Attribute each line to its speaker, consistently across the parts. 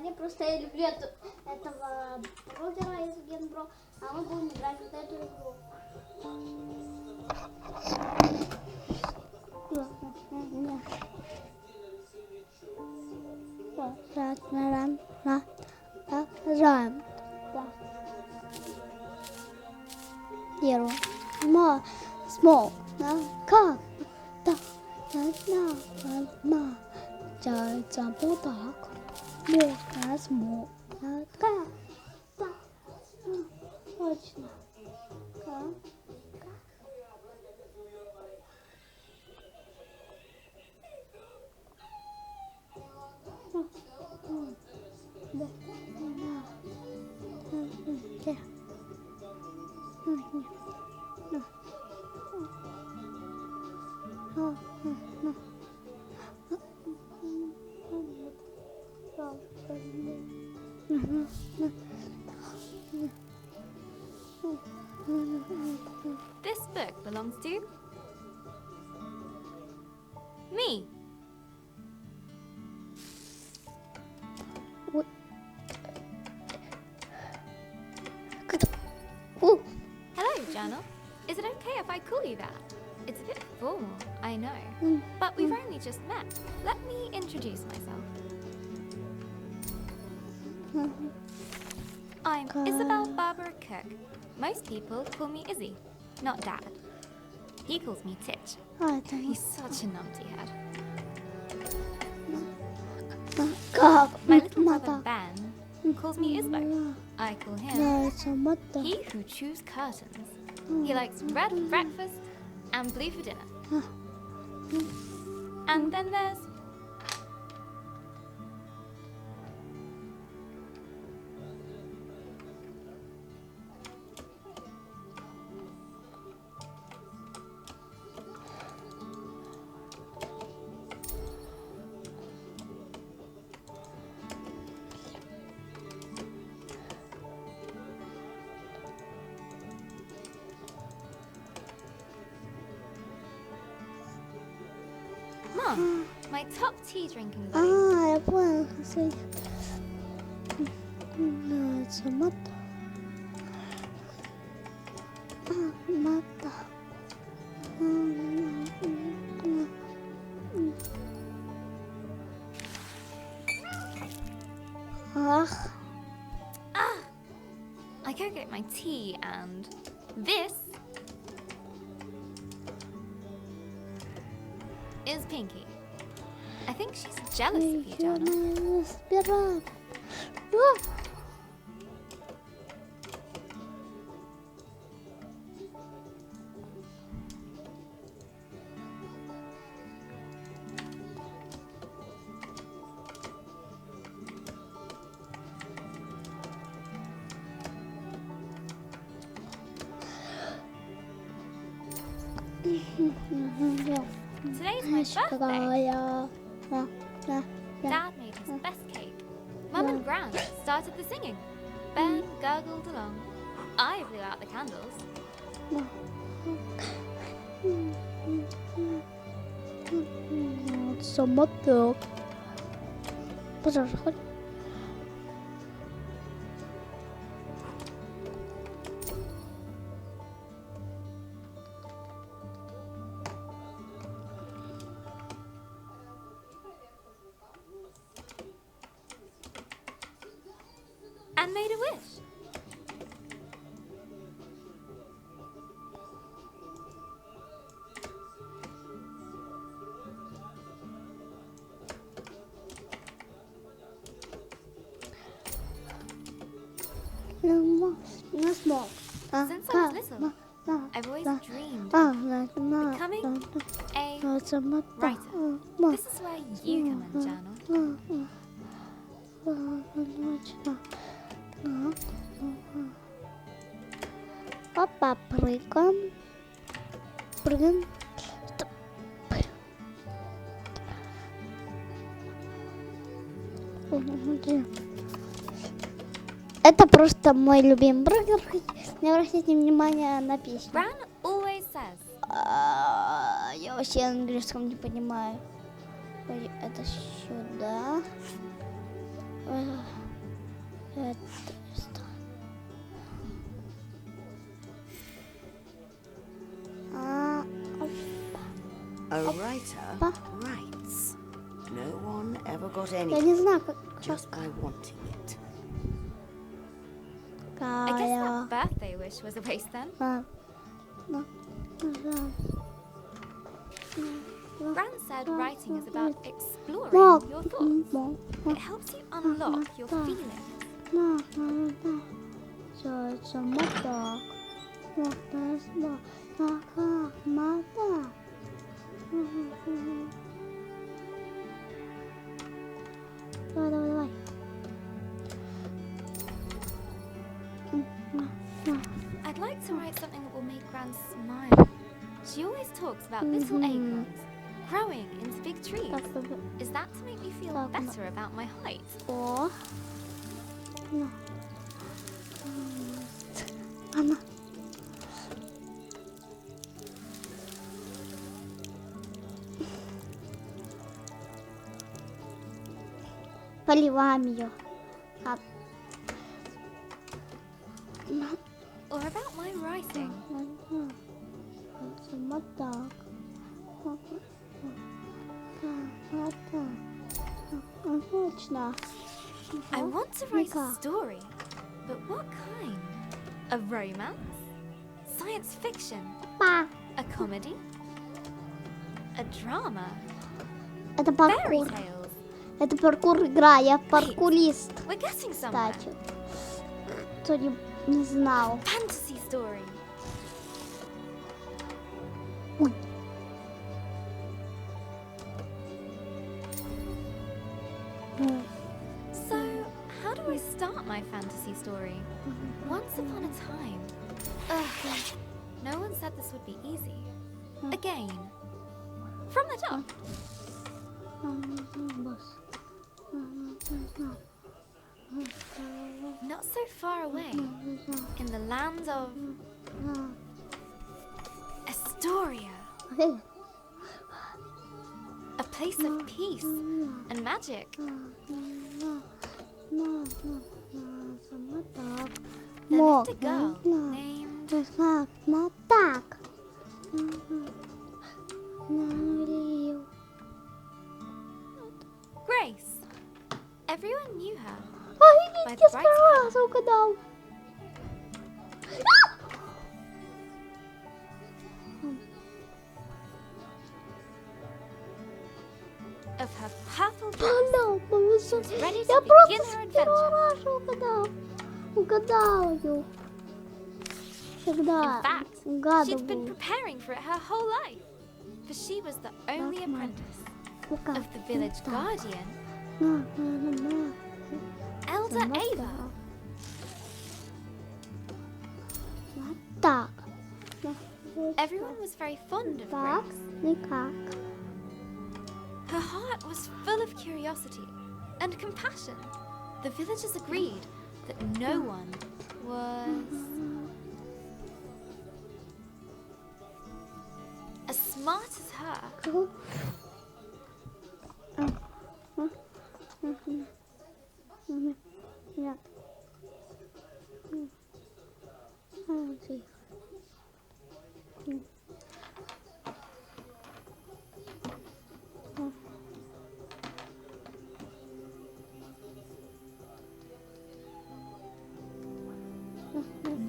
Speaker 1: внимание. Просто я люблю этого блогера из Генбро. А мы будем играть вот эту игру. Small, как, да, смог, точно,
Speaker 2: This book belongs to me. Hello, Journal. Is it okay if I call you that? It's a bit formal, I know. But we've only just met. Let me introduce myself. I'm Isabel Barbara Cook. Most people call me Izzy, not Dad. He calls me Titch. He's such a numpty head. My little brother Ben calls me Isbo. I call him He Who Chews Curtains. He likes red for breakfast and blue for dinner. And then there's Mom, my top tea drinking buddy.
Speaker 1: Я понял.
Speaker 2: I go get my tea and this is Pinky. I think she's jealous of you, Jonah. Today's my birthday. Dad made his best cake. Mum and Gran started the singing. Ben gurgled along. I blew out the candles.
Speaker 1: Самоток. Пожалуйста, хоть.
Speaker 2: And made a wish.
Speaker 1: Small.
Speaker 2: Since I was little, I've always dreamed of becoming a writer. This is where you come in, Journal.
Speaker 1: Папа, прыгаем. Прыгаем. Это просто мой любимый бургер. Не обращайте внимания на песню.
Speaker 2: Gran always says.
Speaker 1: Я вообще английском не понимаю. Ой, это сюда. Это что?
Speaker 3: A writer writes. No one ever got
Speaker 1: Я не
Speaker 3: anything
Speaker 1: знаю, как...
Speaker 3: just by wanting it.
Speaker 2: I guess that birthday wish was a waste then. Gran said writing is about exploring your thoughts. It helps you unlock your feelings.
Speaker 1: Давай.
Speaker 2: I'd like to write something that will make Gran smile. She always talks about little acorns growing into big trees. Is that to make me feel better about my height?
Speaker 1: О. Она. Поливаем ее.
Speaker 2: Or about my writing.
Speaker 1: Вот так. Вот так. Отлично.
Speaker 2: I want to write a story, but what kind? A romance? Science fiction?
Speaker 1: Па.
Speaker 2: A comedy? A drama?
Speaker 1: Это
Speaker 2: Fairy
Speaker 1: паркур.
Speaker 2: tales?
Speaker 1: Это паркур игра. Я паркурист.
Speaker 2: We're getting somewhere.
Speaker 1: Кстати. Кто не знал.
Speaker 2: Fantasy story.
Speaker 1: Ой.
Speaker 2: So, how do I start my fantasy story? Once upon a time. Ugh. No one said this would be easy. Again. From the top. Not so far away. In the land of Astoria. A place of peace and magic. There lived a girl named
Speaker 1: Так.
Speaker 2: Grace. Everyone knew her.
Speaker 1: Ой, я с первого раза угадал.
Speaker 2: Of her purple dress.
Speaker 1: Понятно,
Speaker 2: Ready
Speaker 1: я
Speaker 2: to
Speaker 1: просто
Speaker 2: begin
Speaker 1: с
Speaker 2: her
Speaker 1: первого
Speaker 2: adventure.
Speaker 1: раза угадал. Угадаю. Всегда
Speaker 2: In fact, she'd been
Speaker 1: угадываю.
Speaker 2: preparing for it her whole life. For she was the only
Speaker 1: That's my-
Speaker 2: apprentice of the village
Speaker 1: Так.
Speaker 2: guardian,
Speaker 1: На.
Speaker 2: Elder
Speaker 1: Вот
Speaker 2: Ava.
Speaker 1: Вот так.
Speaker 2: Everyone was very fond of
Speaker 1: Так,
Speaker 2: Grace.
Speaker 1: никак.
Speaker 2: Her heart was full of curiosity and compassion. The villagers agreed that no one was as smart as her.
Speaker 1: Нет. Тихо.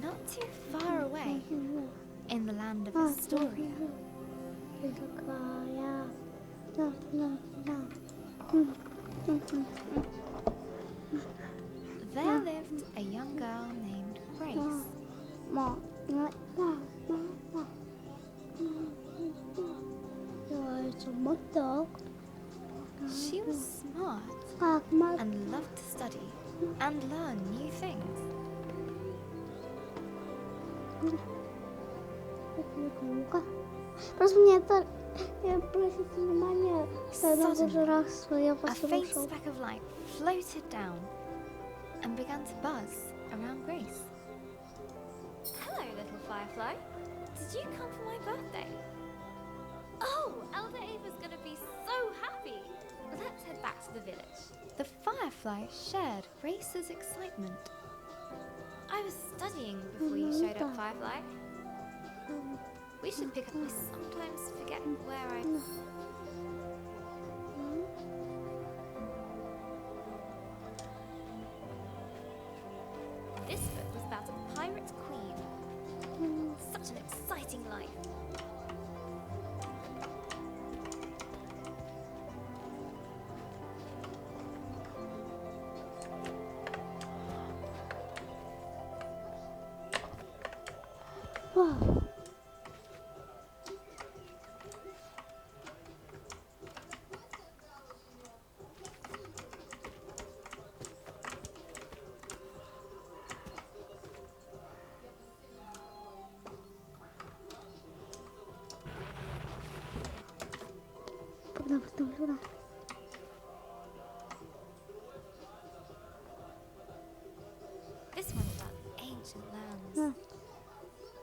Speaker 2: Not too far away, in the land of Astoria, there lived a young girl named Grace. She was smart and loved to study and learn new things.
Speaker 1: Просто мне это... Я просить внимания, когда в уже раз я
Speaker 2: A faint
Speaker 1: послушал.
Speaker 2: speck of light floated down and began to buzz around Grace. Hello, little firefly. Did you come for my birthday? Oh, Elder Ava's gonna be so happy. Let's head back to the village. The firefly Firefly shared Grace's excitement. I was studying before you showed up, Firefly. We should pick up. I sometimes forget where I... This book was about a pirate queen. Such an exciting life.
Speaker 1: Wow. Betul.
Speaker 2: This one's about ancient lands.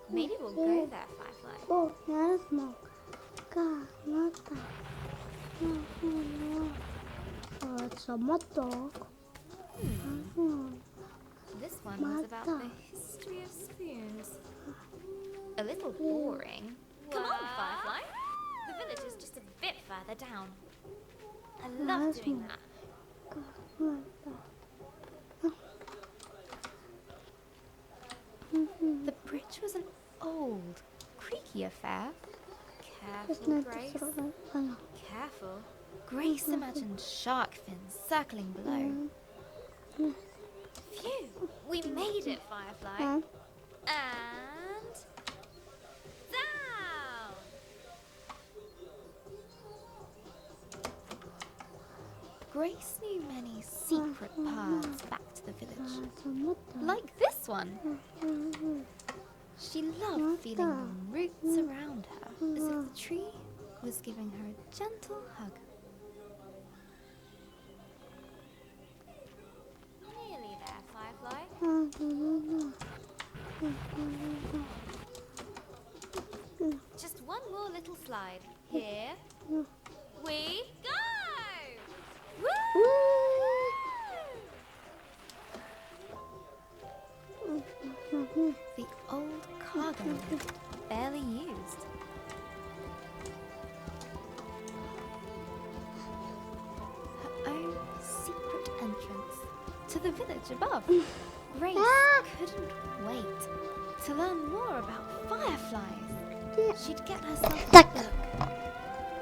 Speaker 2: Maybe we'll go there, Firefly.
Speaker 1: Oh, there's more. God, not that. Oh, it's a motto.
Speaker 2: This one was about the history of spoons. A little boring. Come on, Firefly. The village is just a bit further down. I love doing that. The bridge was an old, creaky affair. Careful, Grace. Careful. Grace imagined shark fins circling below. Phew! We made it, Firefly. And... down! Grace knew many secret paths back to the village. Like this one. She loved feeling the roots around her, as if the tree was giving her a gentle hug. Nearly there, Firefly. Just one more little slide. Here we go! Woo! The old cargo lift, barely used. Her own secret entrance to the village above. Grace couldn't wait to learn more about fireflies. She'd get herself a book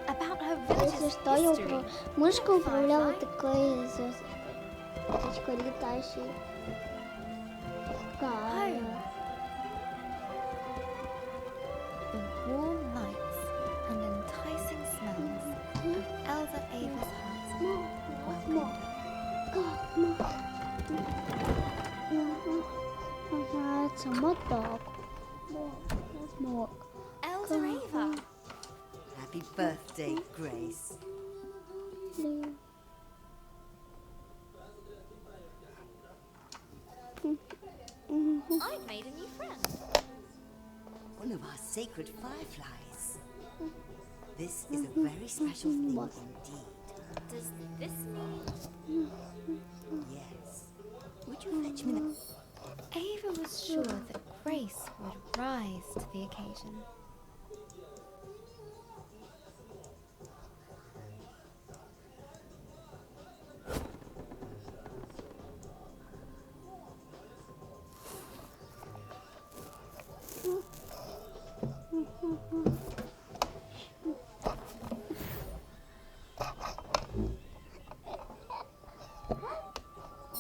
Speaker 2: about her village's history.
Speaker 1: Мышка управляла такой птичкой летающей.
Speaker 2: Home. The warm lights and enticing smells of Elder Ava's hut welcomed her.
Speaker 1: It's a mud dog. There's more.
Speaker 2: Elder Ava!
Speaker 3: Happy birthday, Grace.
Speaker 2: I've made a new friend.
Speaker 3: One of our sacred fireflies. This is a very special thing indeed.
Speaker 2: Does this mean...
Speaker 3: Yes. Would you fetch me the...
Speaker 2: Ava was sure that Grace would rise to the occasion.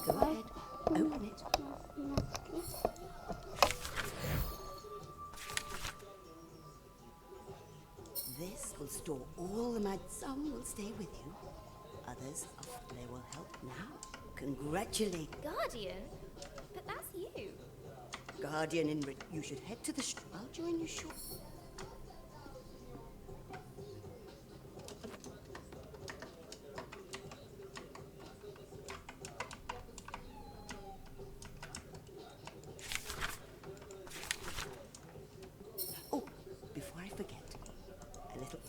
Speaker 3: Go ahead, open it. This will store all the magic. Some will stay with you. Others, they will help now. Congratulate.
Speaker 2: Guardian? But that's you.
Speaker 3: Guardian in... You should head to the... I'll join you shortly. Oh, before I forget, a little...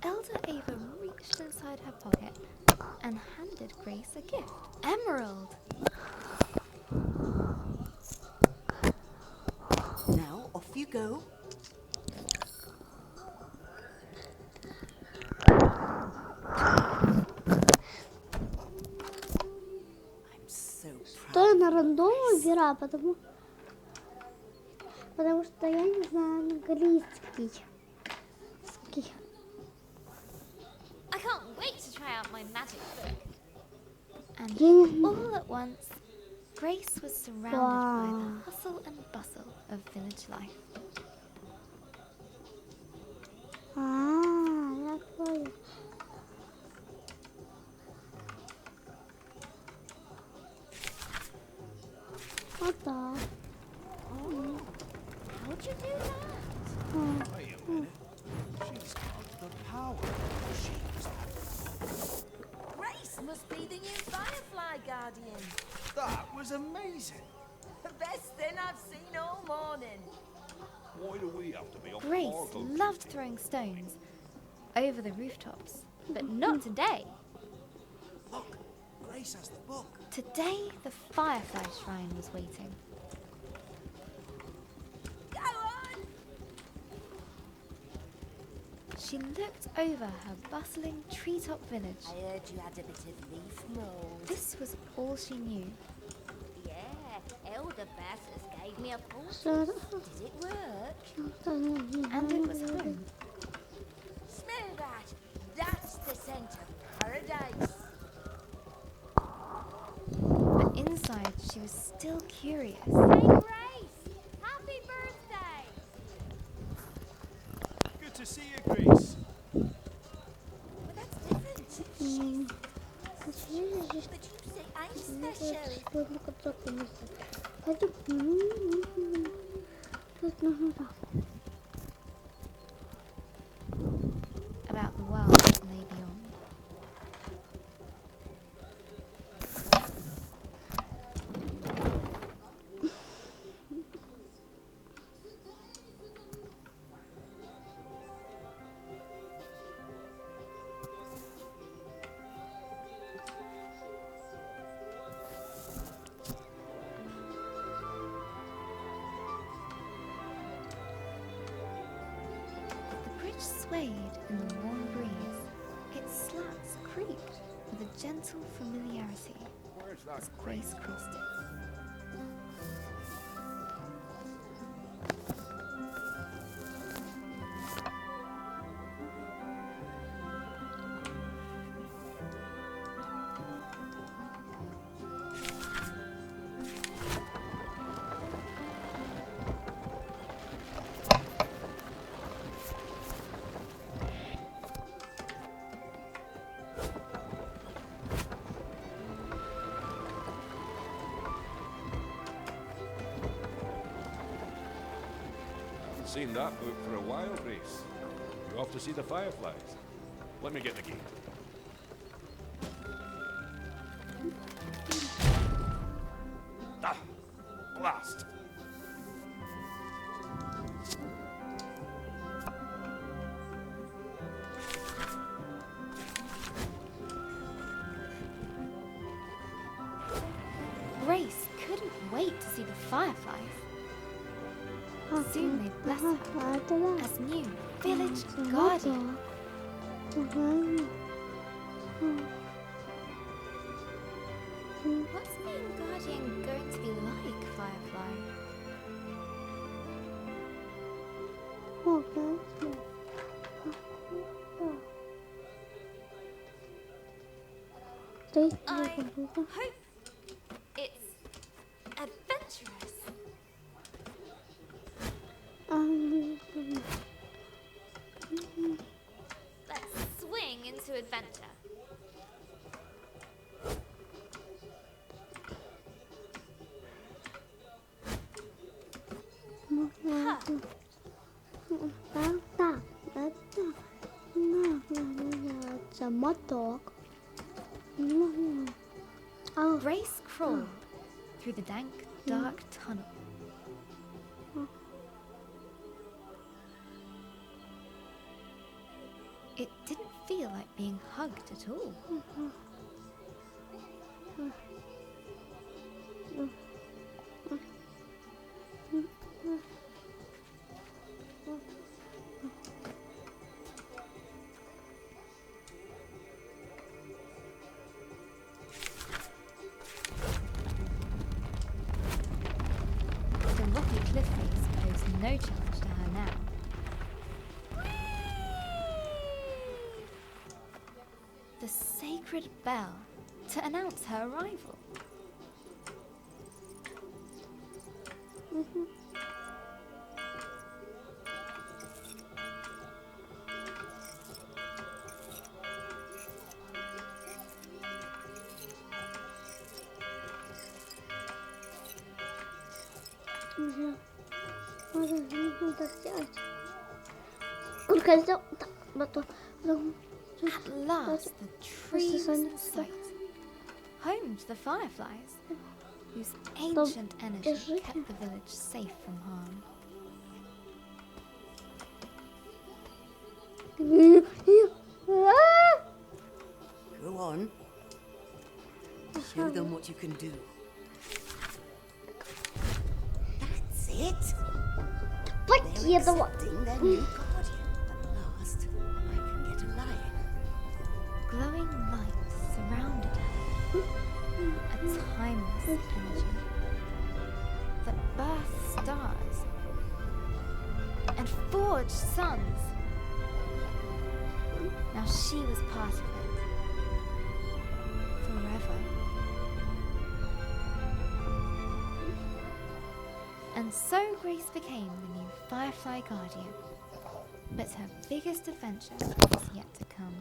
Speaker 2: Elder Ava reached inside her pocket and handed Grace a gift. Emerald!
Speaker 3: Now, off you go. I'm so
Speaker 1: Что
Speaker 3: proud.
Speaker 1: я на рандом выбираю, потому что я не знаю английский.
Speaker 2: I can't wait to try out my magic book. And
Speaker 1: Я не знаю.
Speaker 2: all at once, Grace was surrounded by the hustle and bustle of village life.
Speaker 1: Я понял. Вот так.
Speaker 2: How'd you do that?
Speaker 4: Wait a minute. She's got the power.
Speaker 5: Grace must be the new Firefly Guardian.
Speaker 4: That was amazing.
Speaker 5: The best thing I've seen all morning.
Speaker 4: Why do we have to be on
Speaker 2: Grace
Speaker 4: cargo
Speaker 2: loved
Speaker 4: duty?
Speaker 2: throwing stones over the rooftops, but not today.
Speaker 4: Look, Grace has the book.
Speaker 2: Today, the Firefly Shrine was waiting.
Speaker 5: Go on!
Speaker 2: She looked over her bustling treetop village.
Speaker 5: I heard you had a bit of leaf mold.
Speaker 2: This was all she knew.
Speaker 5: Yeah, Elder Bassus gave me a pulse.
Speaker 1: Что
Speaker 5: Did it work?
Speaker 2: And it was home.
Speaker 5: Smell that! That's the scent of paradise.
Speaker 2: But inside, she was still curious.
Speaker 5: Hey, Grace! Happy birthday!
Speaker 4: Good to see you, Grace.
Speaker 5: But that's different. But you say I'm special.
Speaker 2: About the world that lay beyond. The bridge swayed in the warm breeze. Its slats creaked with a gentle familiarity
Speaker 4: Where's that
Speaker 2: as Grace crossed it.
Speaker 4: Seen that book for a while, Grace. You off to see the fireflies? Let me get the key. Ah! Blast!
Speaker 2: Grace couldn't wait to see the fireflies. Soon they'd bless her as new village guardian. What's being guardian going to be like, Firefly? I hope it's adventurous. Let's swing into adventure. Grace crawled through the dank, dark tunnel. It didn't feel like being hugged at all. The rocky cliff face posed no challenge to her now. The sacred bell to announce her arrival. At last, the tree was in sight, home to the fireflies, whose ancient energy kept the village safe from harm.
Speaker 3: Go on. Show them what you can do. That's it. They're accepting their new guardian. At last, I can get a lie in.
Speaker 2: Glowing light surrounded her, a timeless energy that birthed stars and forged suns. Now she was part of it, forever. And so Grace became the new Firefly Guardian. But her biggest adventure is yet to come.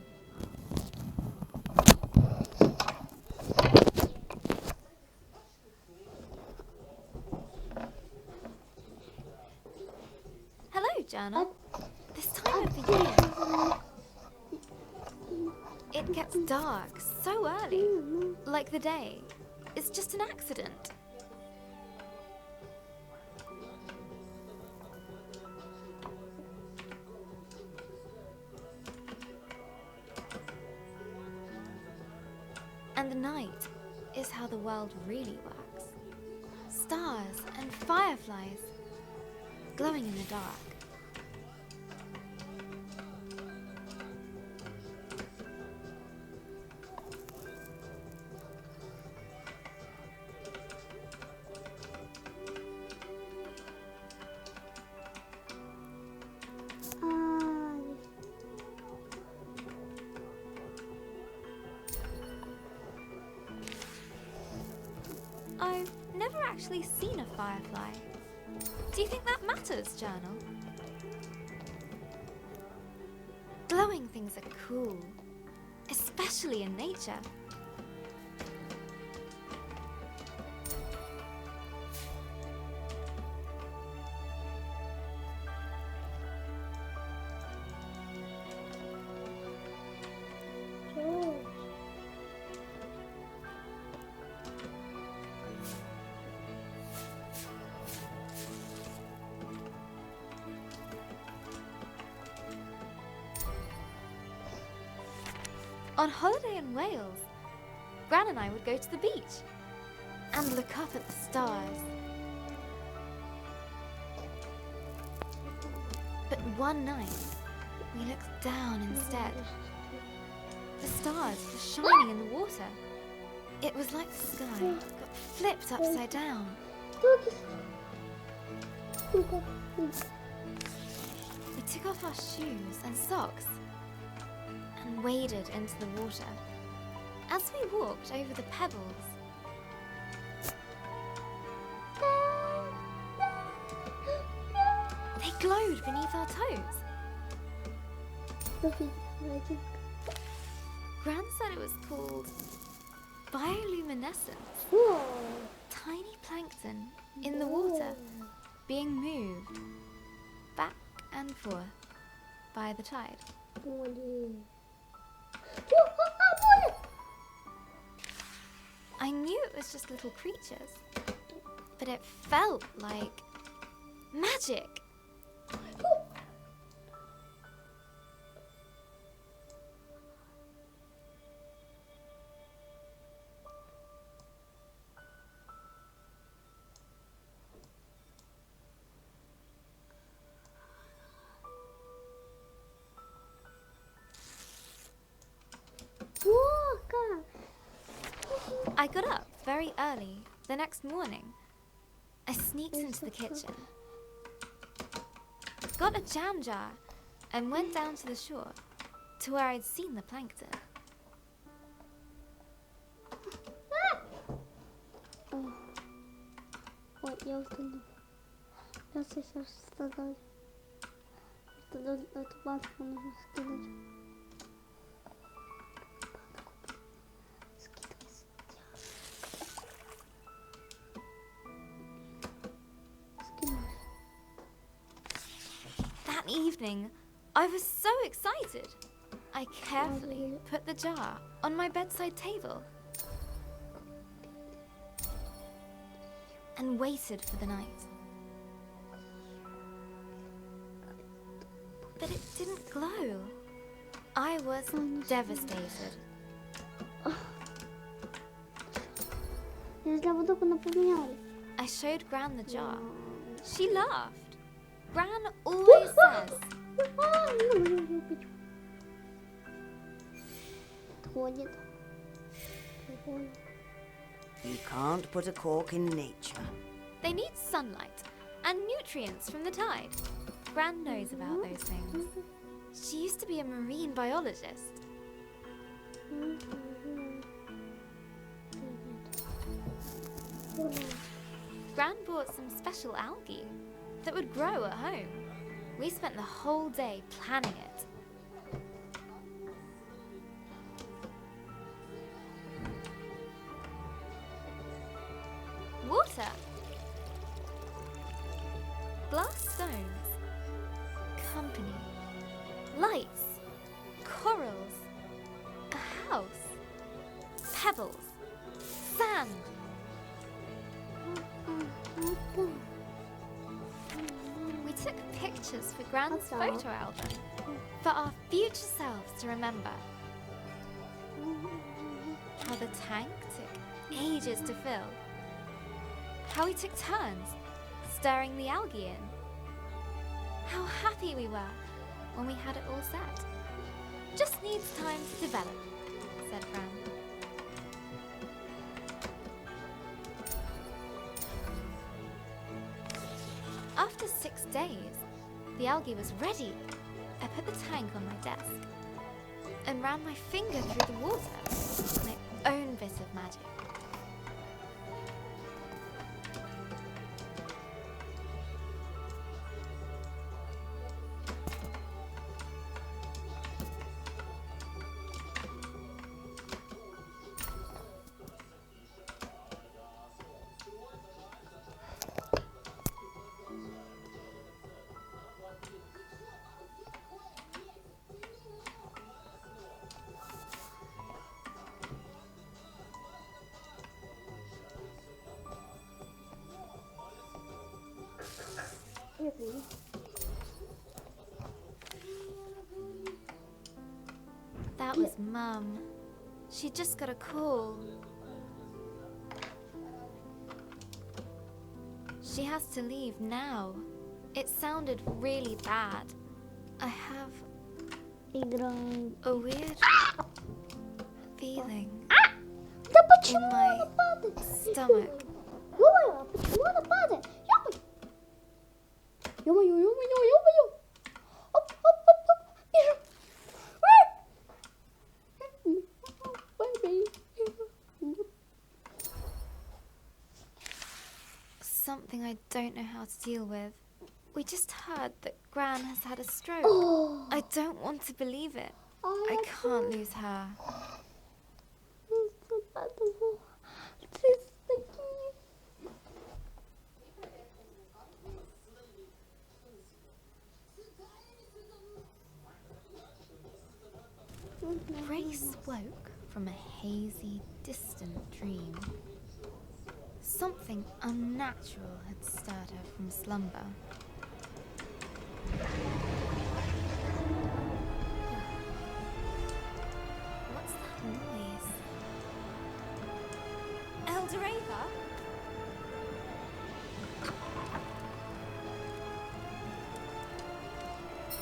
Speaker 2: Hello, Journal. This time of the year, it gets dark so early, like the day. It's just an accident. And the night is how the world really works. Stars and fireflies glowing in the dark. I've never actually seen a firefly. Do you think that matters, Journal? Glowing things are cool, especially in nature. On holiday in Wales, Gran and I would go to the beach and look up at the stars. But one night, we looked down instead. The stars were shining in the water. It was like the sky got flipped upside down. We took off our shoes and socks and waded into the water. As we walked over the pebbles, they glowed beneath our toes. Gran said it was called bioluminescence. Tiny plankton in the water being moved back and forth by the tide. I knew it was just little creatures, but it felt like magic. I got up very early the next morning. I sneaked into the kitchen, got a jam jar, and went down to the shore to where I'd seen the plankton.
Speaker 1: Ой, я устала. Я сейчас страдаю. Эту банку нужно скинуть.
Speaker 2: That evening, I was so excited. I carefully put the jar on my bedside table and waited for the night. But it didn't glow. I was devastated.
Speaker 1: Я для воду поменяли.
Speaker 2: I showed Gran the jar. She laughed. Gran always says,
Speaker 1: Ходит.
Speaker 3: You can't put a cork in nature.
Speaker 2: they need sunlight and nutrients from the tide. Gran knows about those things. She used to be a marine biologist. Gran bought some special algae that would grow at home. We spent the whole day planning it. Water. Glass stones. Company. Lights. Corals. A house. Pebbles. Sand. We took pictures for Gran's photo album for our future selves to remember. How the tank took ages to fill. How we took turns stirring the algae in. How happy we were when we had it all set. Just needs time to develop, said Gran. After 6 days, the algae was ready. I put the tank on my desk and ran my finger through the water. My own bit of magic. That was Mum. She just got a call. She has to leave now. It sounded really bad. I have
Speaker 1: Играем.
Speaker 2: a weird feeling
Speaker 1: Да
Speaker 2: in
Speaker 1: почему
Speaker 2: my
Speaker 1: она падает?
Speaker 2: stomach.
Speaker 1: Ё-моё, почему она падает? Ё-моё, ё-моё, ё-моё. Оп, оп, оп, оп. Бежим.
Speaker 2: Something I don't know how to deal with. We just heard that Gran has had a stroke. I don't want to believe it. I can't lose her. Grace woke from a hazy, distant dream. Something unnatural had stirred her from slumber. What's that noise? Eldoreva?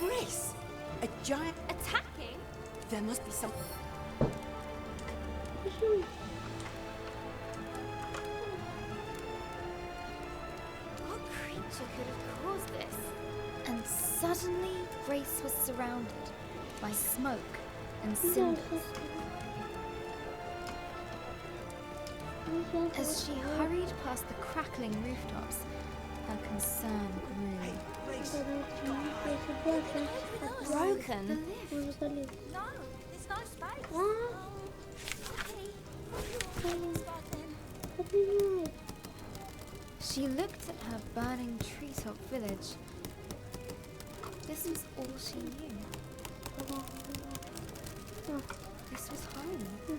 Speaker 3: Grace! A giant...
Speaker 2: Attacking?
Speaker 3: There must be something...
Speaker 2: Grace was surrounded by smoke and cinders. As she hurried past the crackling rooftops, her concern grew. Broken?
Speaker 5: No, there's no space.
Speaker 2: She looked at her burning treetop village. This was all she knew. This was home.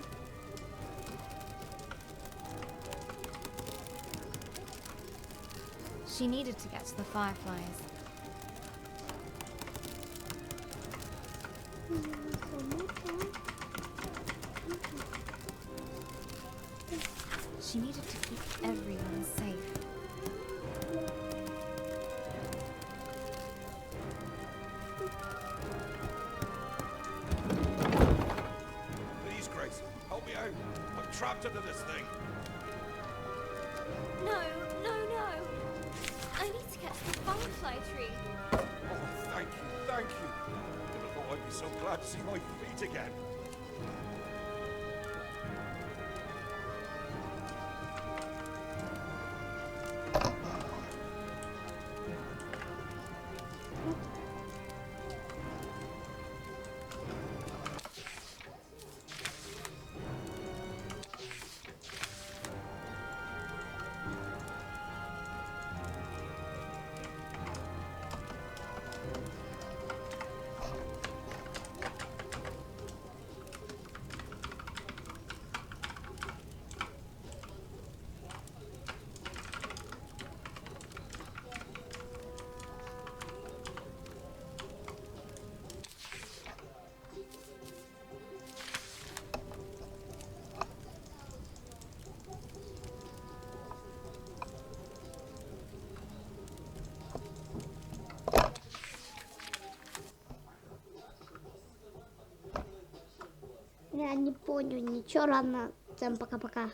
Speaker 2: She needed to get to the fireflies. She needed to keep everyone safe.
Speaker 4: Please, Grace, help me out. I'm trapped under this thing.
Speaker 2: No, no, no! I need to get to the firefly tree.
Speaker 4: Oh, thank you, thank you. Never thought I'd be so glad to see my feet again.
Speaker 1: Я не понял, ничего, ладно, всем пока-пока.